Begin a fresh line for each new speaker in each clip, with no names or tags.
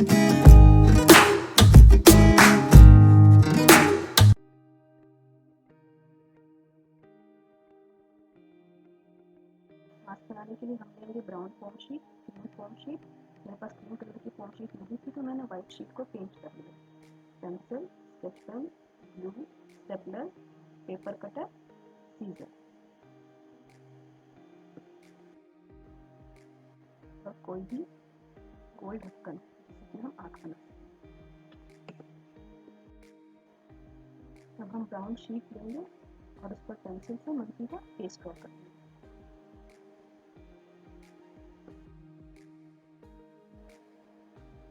Mask बनाने के लिए हम लेंगे brown foam sheet, green foam sheet. मेरे पास ग्रीन कलर की फोम शीट नहीं थी तो मैंने व्हाइट शीट को पेंट कर लिया। Pencil, sketch pen, glue, stapler, paper cutter, scissor और कोई भी गोल ढक्कन जिससे हम आँख बना सकते। अब हम ब्राउन शीट लेंगे और उस पर पेंसिल से मंकी का फेस ड्रॉ करेंगे।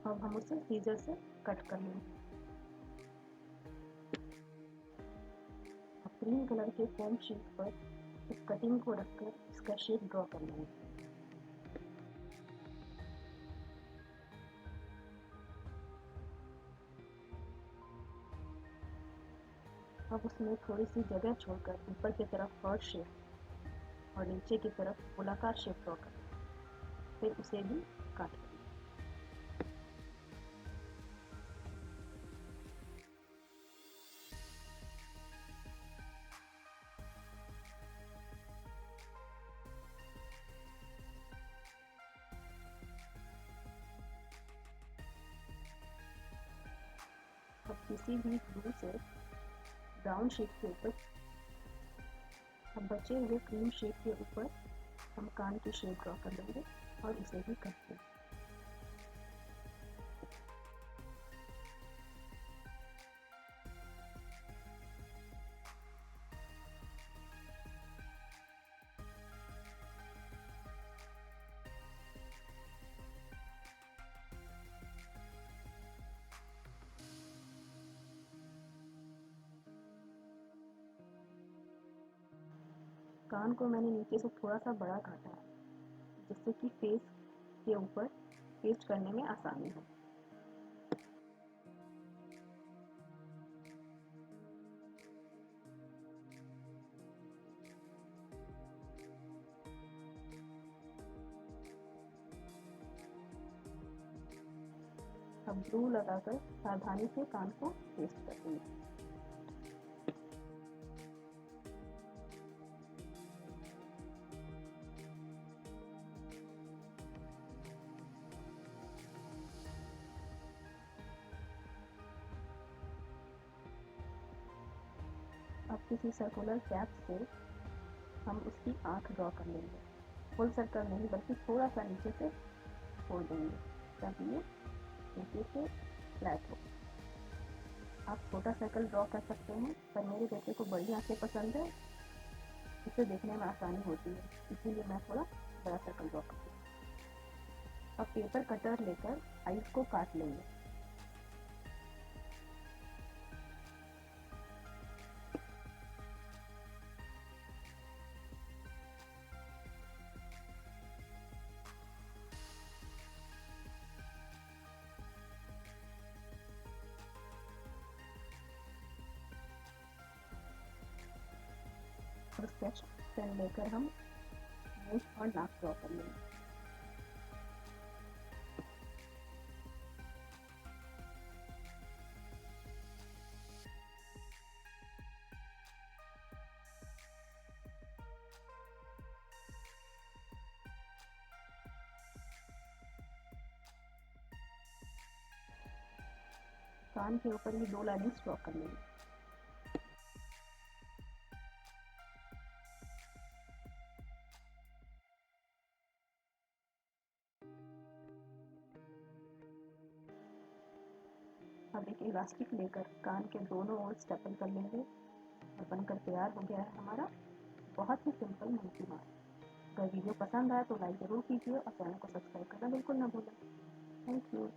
अब हम उसे सीजर से कट कर लेंगे। अब ग्रीन कलर के फोम शीट पर इस कटिंग को रखकर इसका शेप ड्रॉ कर लेंगे। अब उसमें थोड़ी सी जगह छोड़कर ऊपर की तरफ हार्ट शेप और नीचे की तरफ गोलाकार शेप ड्रॉ करें। फिर उसे भी काट लें। अब किसी भी ग्लू से ब्राउन शीट के ऊपर, अब बचे हुए क्रीम शीट के ऊपर हम कान की शेप ड्रॉ कर लेंगे और इसे भी कट देंगे। कान को मैंने नीचे से थोड़ा सा बड़ा काटा है जिससे कि फेस के ऊपर पेस्ट करने में आसानी हो। अब ग्लू लगाकर सावधानी से कान को पेस्ट कर देंगे। अब किसी सर्कुलर कैप से हम उसकी आँख ड्रॉ कर लेंगे। फुल सर्कल नहीं बल्कि थोड़ा सा नीचे से छोड़ देंगे ताकि ये नीचे से फ्लैट हो। आप छोटा सर्कल ड्रॉ कर सकते हैं पर मेरे बेटे को बड़ी आँखें पसंद है, इसे देखने में आसानी होती है, इसीलिए मैं थोड़ा बड़ा सर्कल ड्रॉ करती हूँ। अब पेपर कटर लेकर आईज को काट लेंगे। और स्केच पेन लेकर हम नोज और नाक ड्रॉ कर लेंगे। कान के ऊपर ही 2 लाइन्स ड्रॉ कर लेंगे। अब एक इलास्टिक लेकर कान के दोनों ओर स्टेपल कर लेंगे और बनकर तैयार हो गया है हमारा बहुत ही सिंपल मंकी मास्क। अगर वीडियो पसंद आए तो लाइक ज़रूर कीजिए और चैनल को सब्सक्राइब करना बिल्कुल ना भूलें। Thank you.